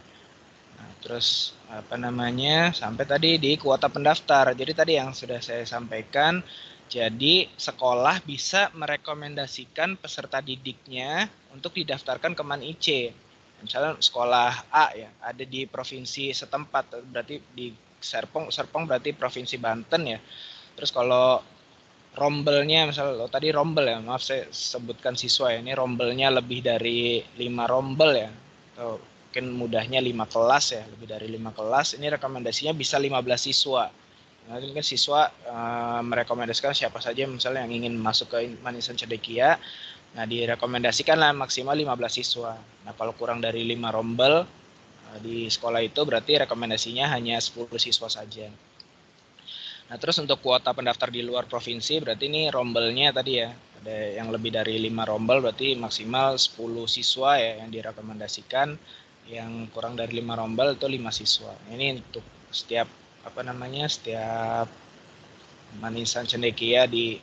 Nah, terus apa namanya sampai tadi di kuota pendaftar. Jadi tadi yang sudah saya sampaikan, jadi sekolah bisa merekomendasikan peserta didiknya untuk didaftarkan ke MAN IC. Misalnya sekolah A ya, ada di provinsi setempat, berarti di Serpong berarti provinsi Banten ya. Terus kalau rombelnya, misalnya tadi rombel ya, maaf saya sebutkan siswa ya, ini rombelnya lebih dari 5 rombel ya, atau mungkin mudahnya 5 kelas ya, lebih dari 5 kelas, ini rekomendasinya bisa 15 siswa. Nah, ini kan siswa merekomendasikan siapa saja misalnya yang ingin masuk ke MAN Insan Cendekia. Nah, direkomendasikan lah maksimal 15 siswa. Nah, kalau kurang dari 5 rombel di sekolah itu berarti rekomendasinya hanya 10 siswa saja. Nah, terus untuk kuota pendaftar di luar provinsi berarti ini rombelnya tadi ya, ada yang lebih dari 5 rombel berarti maksimal 10 siswa ya yang direkomendasikan. Yang kurang dari 5 rombel itu 5 siswa. Ini untuk setiap apa namanya, setiap MAN Insan Cendekia di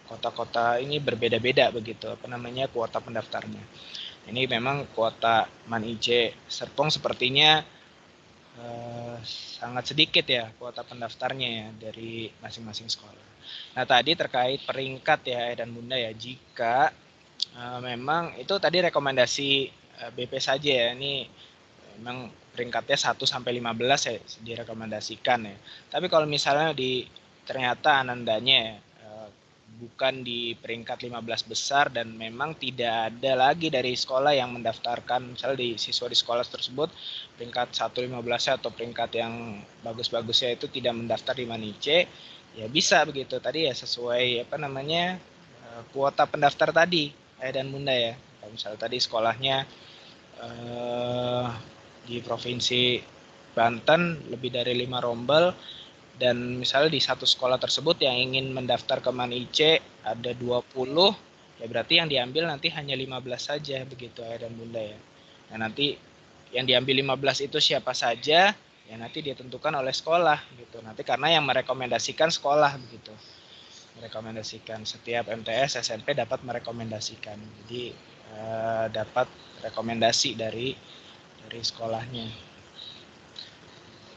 kota-kota ini berbeda-beda begitu apa namanya kuota pendaftarnya. Ini memang kuota MAN IC Serpong sepertinya sangat sedikit ya kuota pendaftarnya ya dari masing-masing sekolah. Nah, tadi terkait peringkat ya dan Bunda ya, jika memang itu tadi rekomendasi BP saja ya, ini memang peringkatnya 1 sampai 15 ya direkomendasikan ya. Tapi kalau misalnya ternyata anandanya ya, bukan di peringkat 15 besar dan memang tidak ada lagi dari sekolah yang mendaftarkan, misalnya di siswa di sekolah tersebut peringkat 1-15 atau peringkat yang bagus-bagusnya itu tidak mendaftar di MAN IC, ya bisa begitu tadi ya sesuai apa namanya kuota pendaftar tadi dan Bunda ya. Kalau misalnya tadi sekolahnya di provinsi Banten lebih dari 5 rombel, dan misalnya di satu sekolah tersebut yang ingin mendaftar ke MAN IC ada 20, ya berarti yang diambil nanti hanya 15 saja begitu ya dan Bunda ya. Nah, nanti yang diambil 15 itu siapa saja ya nanti ditentukan oleh sekolah gitu. Nanti karena yang merekomendasikan sekolah begitu. Merekomendasikan setiap MTS SMP dapat merekomendasikan. Jadi dapat rekomendasi dari sekolahnya.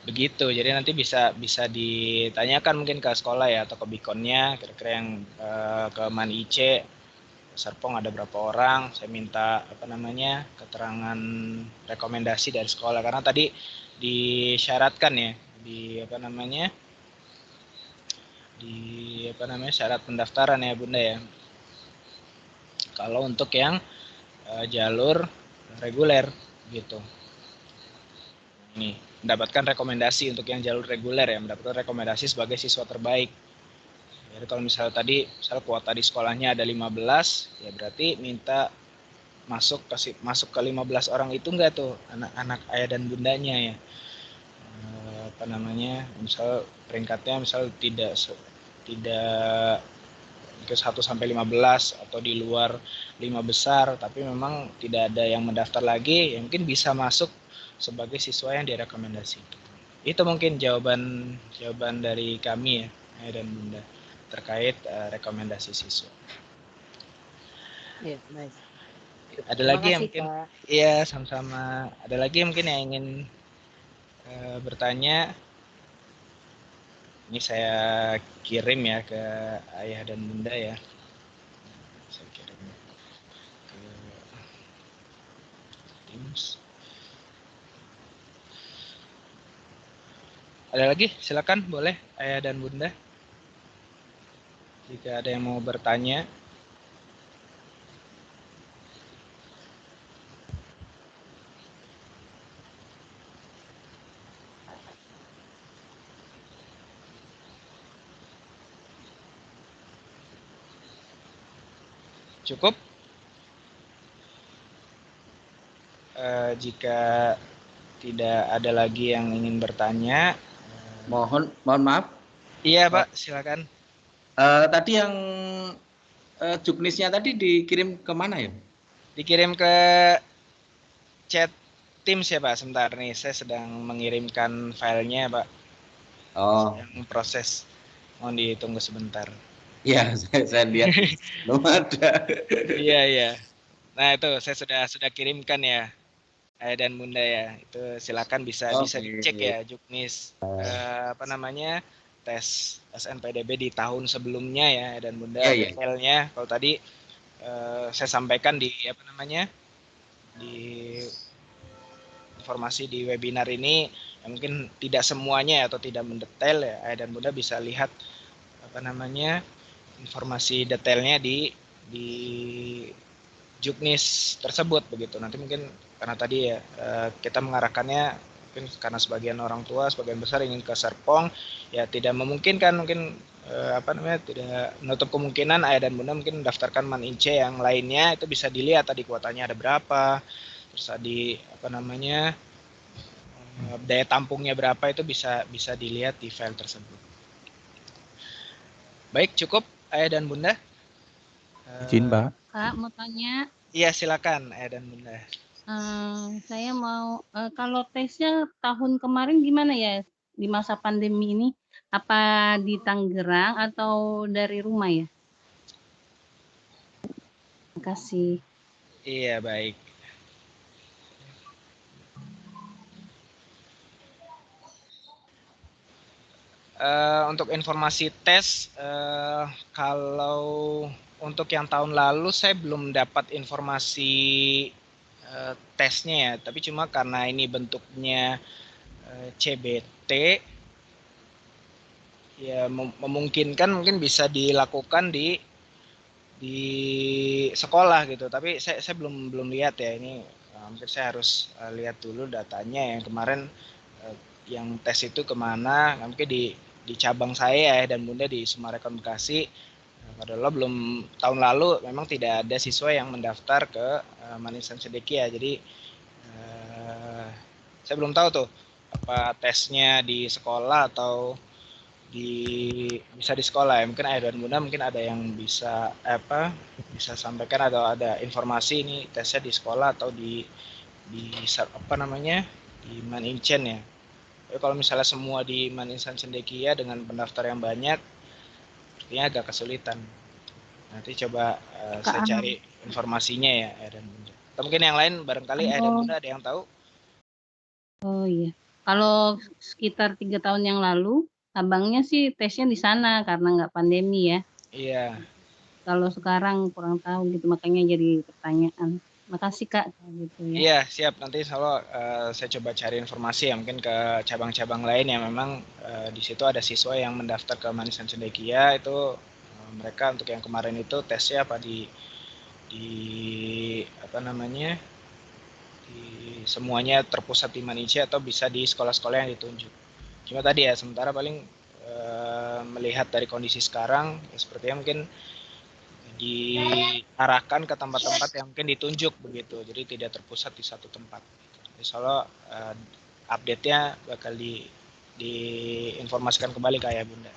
Begitu, jadi nanti bisa ditanyakan mungkin ke sekolah ya atau ke Bikonnya kira-kira yang ke MAN IC Serpong ada berapa orang, saya minta apa namanya keterangan rekomendasi dari sekolah, karena tadi disyaratkan ya di syarat pendaftaran ya Bunda ya, kalau untuk yang jalur reguler gitu. Ini mendapatkan rekomendasi untuk yang jalur reguler ya, mendapatkan rekomendasi sebagai siswa terbaik. Jadi kalau misalnya tadi kuota di sekolahnya ada 15, ya berarti minta masuk ke 15 orang itu enggak tuh anak-anak ayah dan bundanya ya. Misal peringkatnya tidak ke 1 sampai 15 atau di luar 5 besar, tapi memang tidak ada yang mendaftar lagi, ya mungkin bisa masuk sebagai siswa yang direkomendasikan. Itu mungkin jawaban dari kami ya, Ayah dan Bunda, terkait rekomendasi siswa. Iya, baik. Ada Terima lagi yang kasih, mungkin, Pak. iya sama-sama. Ada lagi yang mungkin yang ingin bertanya. Ini saya kirim ya ke Ayah dan Bunda ya. Saya kirim ke Teams. Ada lagi? Silakan, boleh Ayah dan Bunda. Jika ada yang mau bertanya. Cukup? Jika tidak ada lagi yang ingin bertanya. Mohon maaf. Iya Pak, silakan. Tadi yang juknisnya tadi dikirim ke mana ya? Dikirim ke chat Teams ya Pak. Sebentar nih, saya sedang mengirimkan filenya Pak. Oh. Yang proses. Mohon ditunggu sebentar. Ya, saya lihat belum ada. Iya. Nah itu saya sudah kirimkan ya, Ayah dan Bunda ya. Itu silakan bisa dicek ya juknis tes SNPDB di tahun sebelumnya ya Ayah dan Bunda detailnya. Kalau tadi saya sampaikan di di informasi di webinar ini ya mungkin tidak semuanya atau tidak mendetail ya, Ayah dan Bunda bisa lihat informasi detailnya di juknis tersebut begitu. Nanti mungkin karena tadi ya kita mengarahkannya mungkin karena sebagian orang tua, sebagian besar ingin ke Serpong ya tidak memungkinkan mungkin tidak menutup kemungkinan Ayah dan Bunda mungkin mendaftarkan MAN-INC yang lainnya, itu bisa dilihat tadi kuotanya ada berapa, terus tadi daya tampungnya berapa, itu bisa dilihat di file tersebut. Baik, cukup Ayah dan Bunda. Izin, Pak. Kak, mau tanya. Iya, silakan Ayah dan Bunda. Saya mau, kalau tesnya tahun kemarin gimana ya di masa pandemi ini? Apa di Tangerang atau dari rumah ya? Terima kasih. Iya, baik. Untuk informasi tes, kalau untuk yang tahun lalu saya belum dapat informasi tesnya ya, tapi cuma karena ini bentuknya CBT, ya memungkinkan mungkin bisa dilakukan di sekolah gitu. Tapi saya belum lihat ya ini, mungkin saya harus lihat dulu datanya yang kemarin yang tes itu kemana, mungkin di cabang saya ya dan Bunda di Sumarekon Bekasi. Padahal belum tahun lalu memang tidak ada siswa yang mendaftar ke MAN-INSAN Cendekia. Jadi saya belum tahu tuh apa tesnya di sekolah atau bisa di sekolah ya. Mungkin Ayah dan Bunda mungkin ada yang bisa sampaikan atau ada informasi ini tesnya di sekolah atau di MAN-INCEN ya. Tapi kalau misalnya semua di MAN-INSAN Cendekia dengan pendaftar yang banyak, artinya agak kesulitan. Nanti coba saya cari informasinya ya, Ayah dan Bunda. Atau mungkin yang lain barangkali Ayah dan Bunda ada yang tahu? Oh iya, kalau sekitar 3 tahun yang lalu, abangnya sih tesnya di sana karena nggak pandemi ya. Iya. Kalau sekarang kurang tahu gitu, makanya jadi pertanyaan. Makasih Kak gitu ya. Iya, siap. Nanti kalau saya coba cari informasi ya mungkin ke cabang-cabang lain yang memang di situ ada siswa yang mendaftar ke MAN-INSAN Cendekia, itu mereka untuk yang kemarin itu tesnya apa di semuanya terpusat di MAN-INC atau bisa di sekolah-sekolah yang ditunjuk. Cuma tadi ya sementara paling melihat dari kondisi sekarang ya sepertinya mungkin diarahkan ke tempat-tempat yang mungkin ditunjuk begitu, jadi tidak terpusat di satu tempat. Insya Allah update-nya bakal diinformasikan kembali ke Ayah Bunda.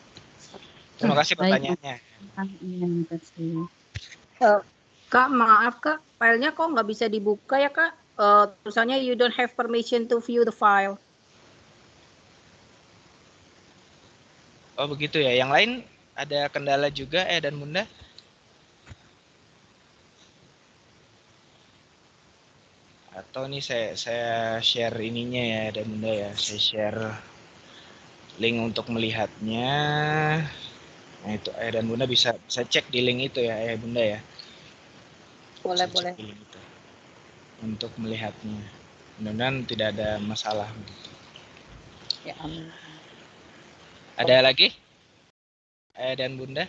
Terima kasih pertanyaannya. Kak, maaf Kak, filenya kok nggak bisa dibuka ya Kak? Tulisannya you don't have permission to view the file. Oh begitu ya. Yang lain ada kendala juga dan Bunda? Atau nih saya share ininya ya dan Bunda ya. Saya share link untuk melihatnya. Nah itu Ayah dan Bunda bisa cek di link itu ya Ayah Bunda ya. Boleh. Itu. Untuk melihatnya. Mudah-mudahan tidak ada masalah begitu. Ya amin. Ada lagi? Ayah dan Bunda?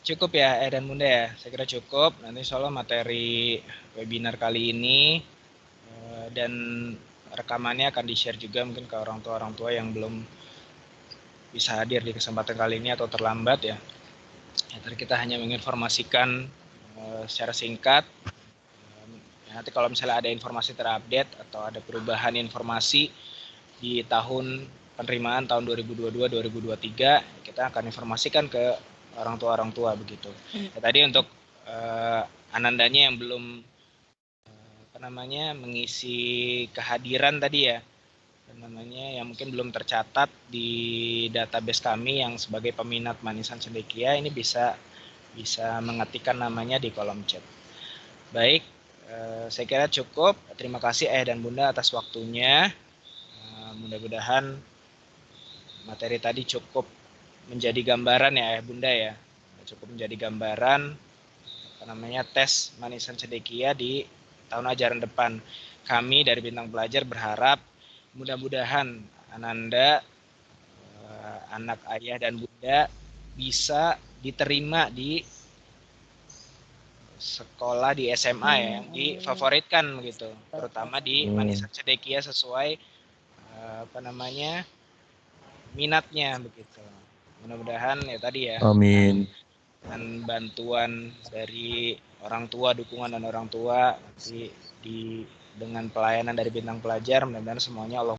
Cukup ya Ayah dan Bunda ya, saya kira cukup. Nanti soal materi webinar kali ini dan rekamannya akan di-share juga mungkin ke orang tua yang belum bisa hadir di kesempatan kali ini atau terlambat ya. Ya, tadi kita hanya menginformasikan secara singkat. Nanti kalau misalnya ada informasi terupdate atau ada perubahan informasi di tahun penerimaan tahun 2022-2023, kita akan informasikan ke orang tua begitu. Ya, tadi untuk Anandanya yang belum mengisi kehadiran tadi ya, yang mungkin belum tercatat di database kami yang sebagai peminat Manisan Cendekia, ini bisa mengetikkan namanya di kolom chat. Baik, saya kira cukup. Terima kasih Ayah dan Bunda atas waktunya. Mudah-mudahan materi tadi cukup menjadi gambaran ya Ayah Bunda ya. Cukup menjadi gambaran tes Manisan Cendekia di tahun ajaran depan. Kami dari Bintang Pelajar berharap mudah-mudahan Ananda, anak Ayah dan Bunda, bisa diterima di sekolah di SMA ya, yang difavoritkan begitu, terutama di Manisan Cendekia sesuai minatnya begitu. Mudah-mudahan ya tadi ya. Amin. Dan bantuan dari orang tua, dukungan dan orang tua nanti dengan pelayanan dari Bintang Pelajar, mudah-mudahan semuanya Allah